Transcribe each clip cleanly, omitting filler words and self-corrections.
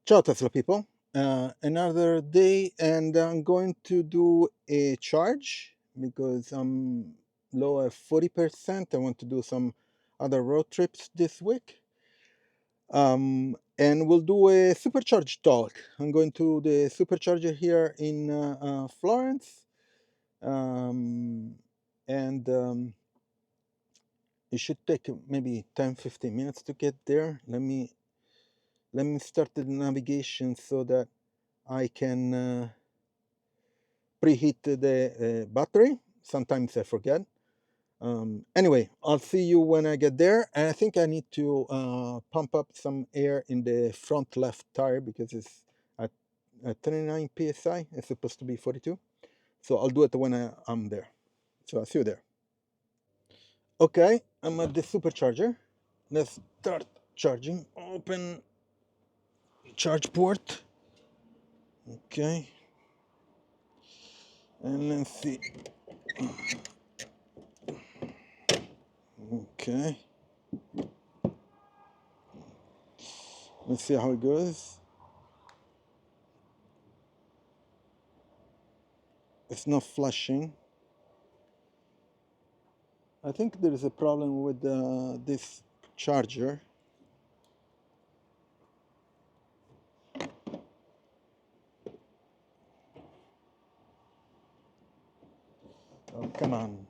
Ciao Tesla people. Another day, and I'm going to do a charge because I'm low at 40%. I want to do some other road trips this week. And we'll do a Supercharger talk. I'm going to the Supercharger here in Florence. Um, and it should take maybe 10-15 minutes to get there. Let me start the navigation so that I can preheat the battery. Sometimes I forget. Anyway, I'll see you when I get there. And I think I need to pump up some air in the front left tire because it's at 29 psi. It's supposed to be 42. So I'll do it when I'm there. So I'll see you there. Okay, I'm at the supercharger. Let's start charging. Open charge port. Okay. And let's see. Okay. Let's see how it goes. It's not flashing. I think there is a problem with this charger. Oh, come on.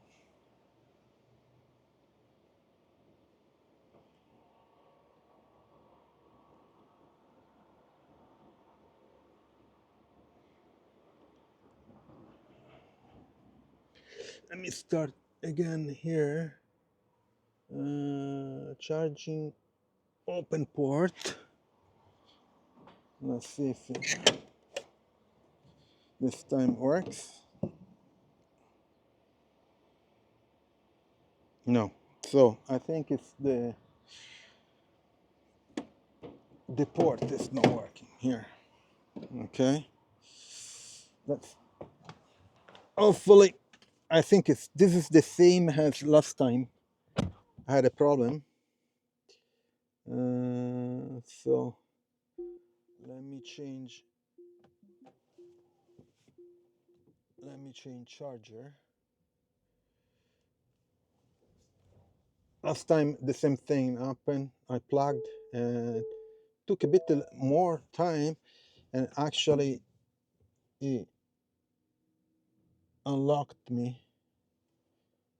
Let me start again here. Charging open port. Let's see if this time works. No. So I think it's the port is not working here. Okay. Let's hopefully I think this is the same as last time. I had a problem. So let me change charger. Last time the same thing happened. I plugged and took a bit more time, and actually it unlocked me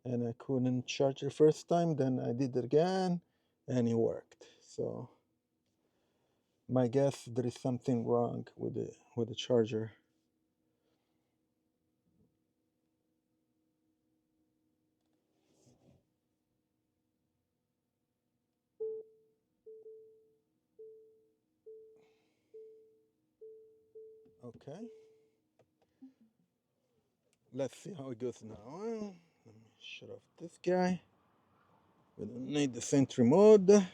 and I couldn't charge the first time. Then I did it again and it worked. So my guess there is something wrong with the charger. Okay, let's see how it goes now. Let me shut off this guy. We don't need the sentry mode.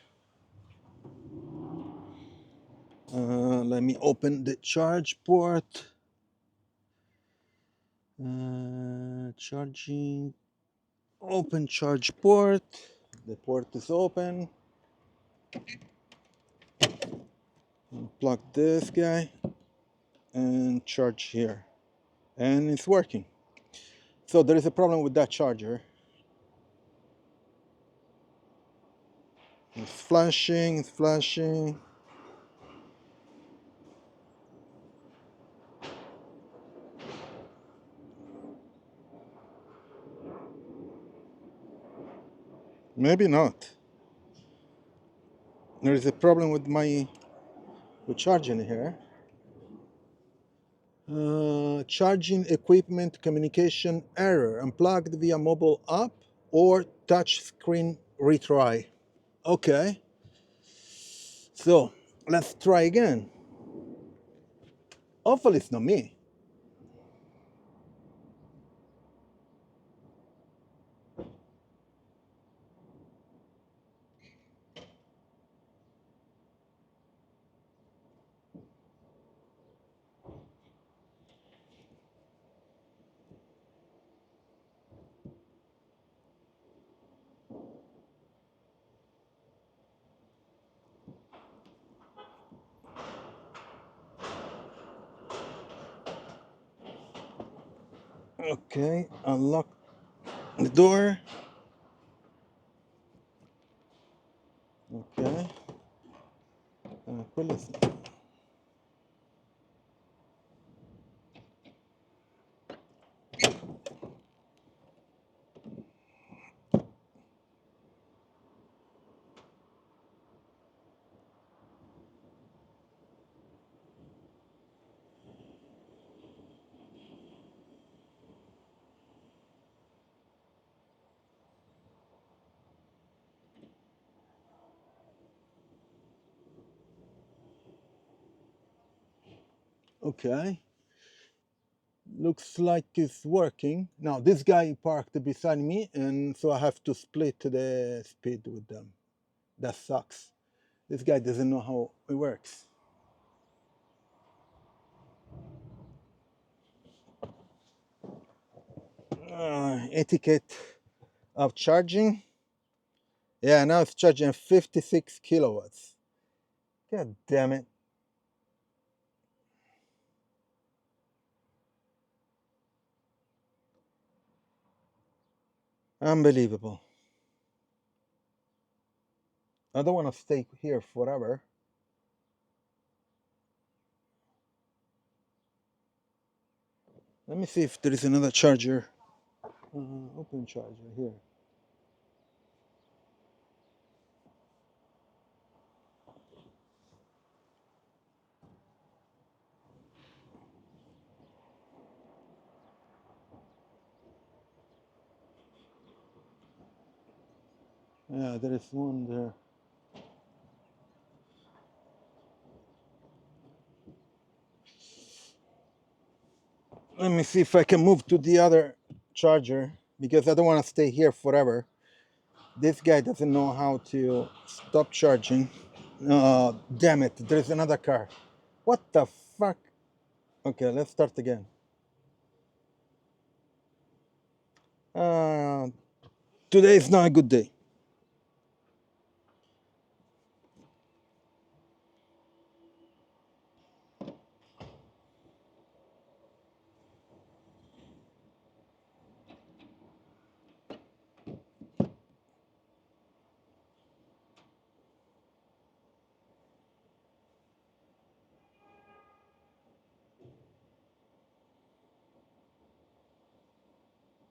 Let me open the charge port. Charging. Open charge port. The port is open. Plug this guy and charge here. And it's working. So there is a problem with that charger. It's flashing, it's flashing. Maybe not. There is a problem with charging here. Charging equipment communication error. Unplugged via mobile app or touch screen retry. Okay. So let's try again. Hopefully it's not me. Okay, unlock the door. Okay. Quello sì. Okay. Looks like it's working. Now this guy parked beside me, and so I have to split the speed with them. That sucks. This guy doesn't know how it works. Etiquette of charging. Yeah, now it's charging 56 kilowatts. God damn it. Unbelievable. I don't want to stay here forever. Let me see if there is another charger. Open charger here. Yeah, there is one there. Let me see if I can move to the other charger because I don't want to stay here forever. This guy doesn't know how to stop charging. Damn it, there's another car. What the fuck? Okay, let's start again. Uh, Today is not a good day.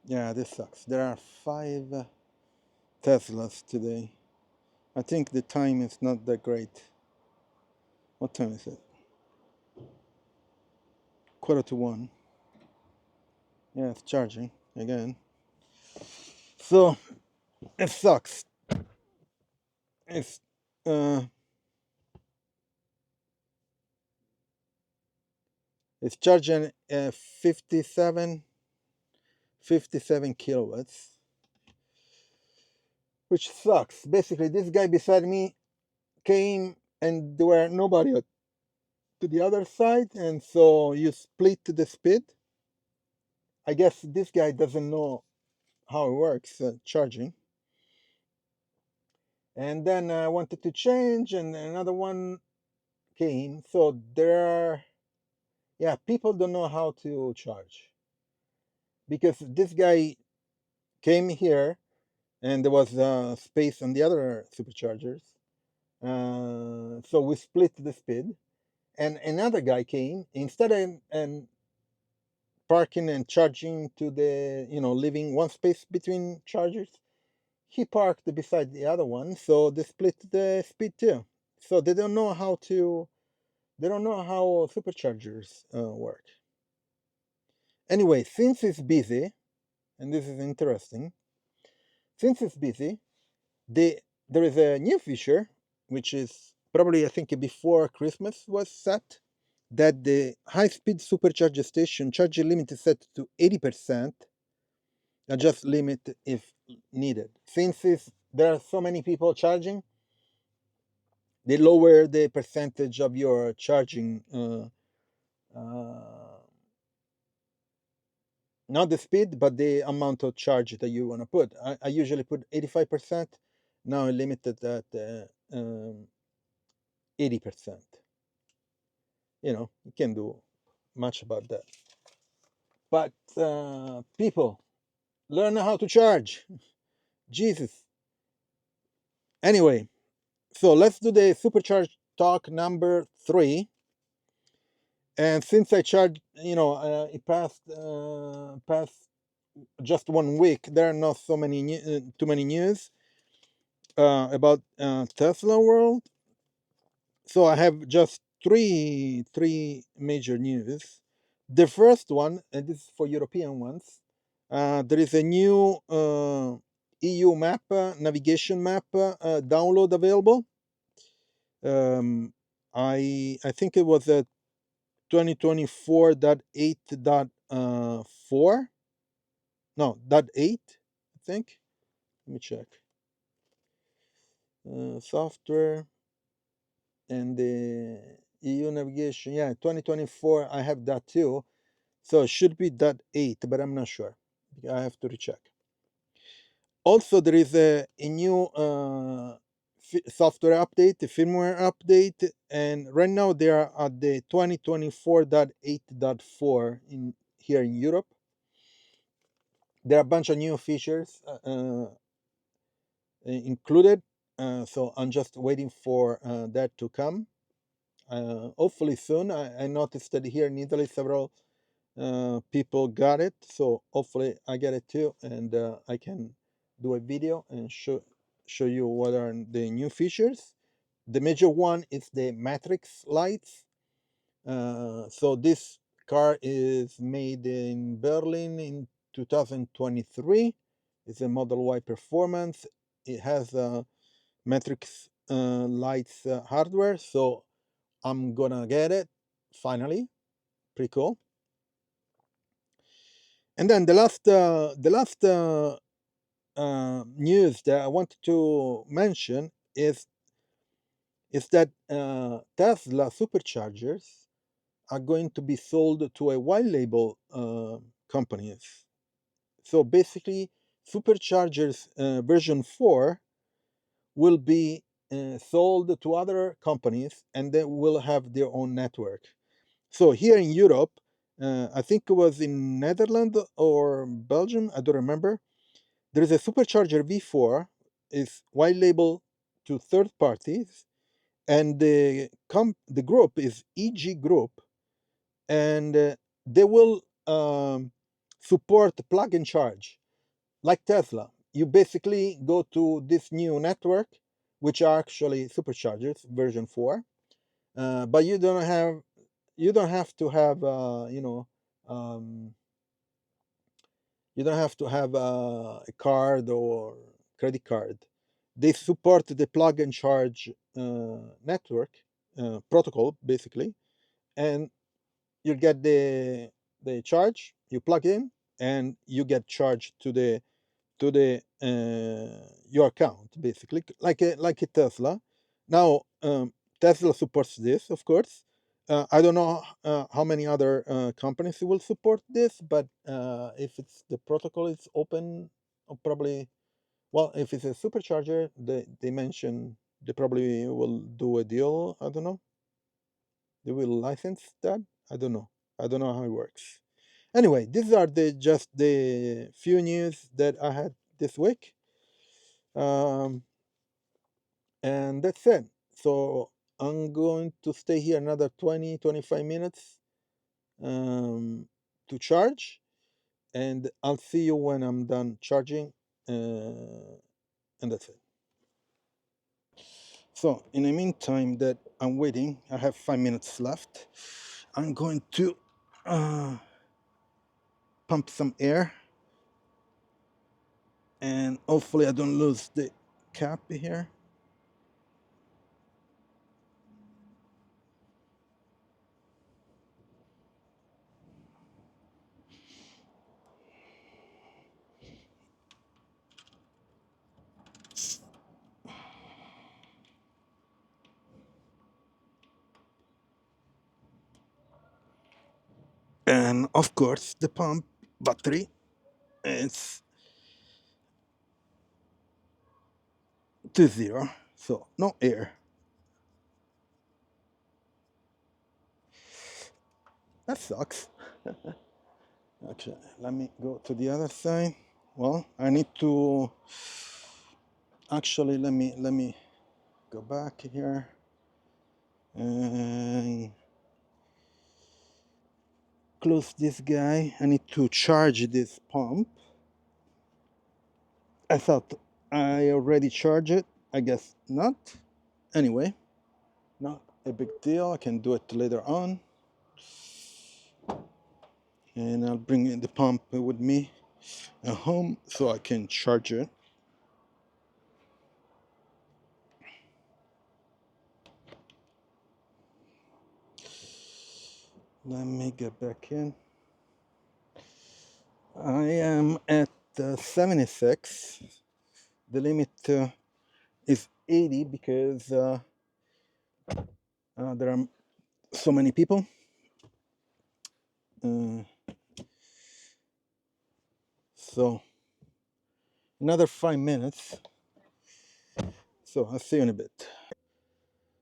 Yeah, this sucks. There are 5 Teslas today. I think the time is not that great. What time is it? 1:45. Yeah, it's charging again. So it sucks. It's uh, it's charging 57 kilowatts, which sucks. Basically, this guy beside me came and there were nobody to the other side, and so you split the speed. I guess this guy doesn't know how it works charging. And then I wanted to change, and another one came. So there are, yeah, people don't know how to charge because this guy came here, and there was space on the other superchargers. So we split the speed, and another guy came instead of and parking and charging to the leaving one space between chargers. He parked beside the other one, so they split the speed too. So they don't know how to. They don't know how superchargers work. Anyway, since it's busy, and this is interesting, since it's busy, there is a new feature, which is probably I think before Christmas was set, that the high-speed supercharger station charging limit is set to 80%, adjust limit if needed. Since there are so many people charging, they lower the percentage of your charging, not the speed, but the amount of charge that you want to put. I usually put 85%. Now I limited at 80%. You can't do much about that. But people, learn how to charge. Jesus. Anyway, so let's do the Supercharge Talk number 3. And since I charged, it passed just 1 week, there are not so many too many news about Tesla world. So I have just three major news. The first one, and this is for European ones, there is a new EU map, navigation map download available. I think it was a 2024.8.4. No, .8, I think. Let me check. Software and the EU navigation. Yeah, 2024. I have that too. So it should be .8, but I'm not sure. I have to recheck. Also, there is a new software update, a firmware update, and right now they are at the 2024.8.4 in here in Europe. There are a bunch of new features included, so I'm just waiting for that to come. Hopefully soon. I noticed that here in Italy several people got it, so hopefully I get it too, and I can do a video and show you what are the new features. The major one is the matrix lights. So this car is made in Berlin in 2023. It's a Model Y Performance. It has matrix lights hardware, so I'm gonna get it finally. Pretty cool. And then the last news that I wanted to mention is that Tesla Superchargers are going to be sold to a white label companies. So basically, Superchargers version 4 will be sold to other companies, and they will have their own network. So here in Europe, I think it was in Netherlands or Belgium, I don't remember. There is a Supercharger V4, is white label to third parties, and the group is EG Group, and they will support plug and charge like Tesla. You basically go to this new network, which are actually Superchargers version 4, but you don't have to have you don't have to have a card or credit card. They support the plug and charge network protocol basically, and you get the charge. You plug in, and you get charged to the your account basically, like a Tesla. Now Tesla supports this, of course. I don't know how many other companies will support this, but if it's the protocol is open, probably. Well, if it's a supercharger, they mention they probably will do a deal. I don't know. They will license that. I don't know. I don't know how it works. Anyway, these are just the few news that I had this week. Um, and that's it. So I'm going to stay here another 20-25 minutes to charge, and I'll see you when I'm done charging, and that's it. So in the meantime that I'm waiting, I have 5 minutes left. I'm going to pump some air, and hopefully I don't lose the cap here. And of course the pump battery is to 0, so no air. That sucks. Actually, let me go to the other side. Well, I need to actually let me go back here and close this guy. I need to charge this pump. I thought I already charged it. I guess not. Anyway, not a big deal. I can do it later on. And I'll bring the pump with me at home so I can charge it. Let me get back in. I am at 76. The limit is 80 because there are so many people. So another 5 minutes. So I'll see you in a bit.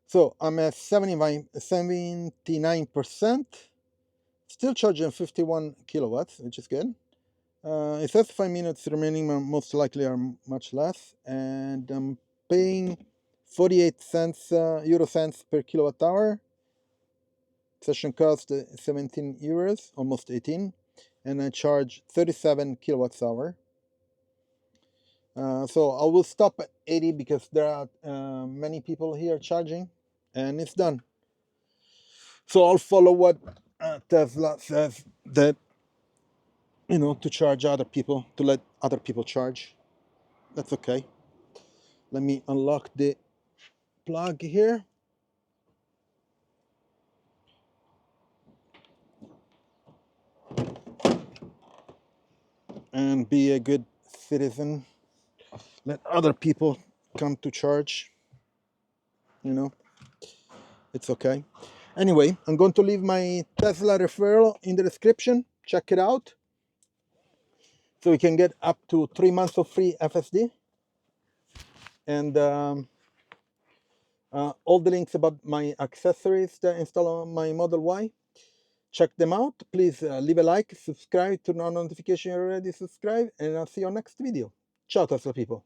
So I'm at 79%. Still charging 51 kilowatts, which is good. It says 5 minutes remaining, most likely are much less. And I'm paying 48 cents, euro cents per kilowatt hour. Session cost 17 euros, almost 18. And I charge 37 kilowatts hour. So I will stop at 80 because there are many people here charging, and it's done. So I'll follow what Tesla says, that to charge other people, to let other people charge. That's okay. Let me unlock the plug here. And be a good citizen. Let other people come to charge. It's okay. Anyway, I'm going to leave my Tesla referral in the description. Check it out. So you can get up to 3 months of free FSD. And all the links about my accessories that I install on my Model Y. Check them out. Please leave a like, subscribe, turn on notification if you're already subscribed, and I'll see you on next video. Ciao, Tesla people.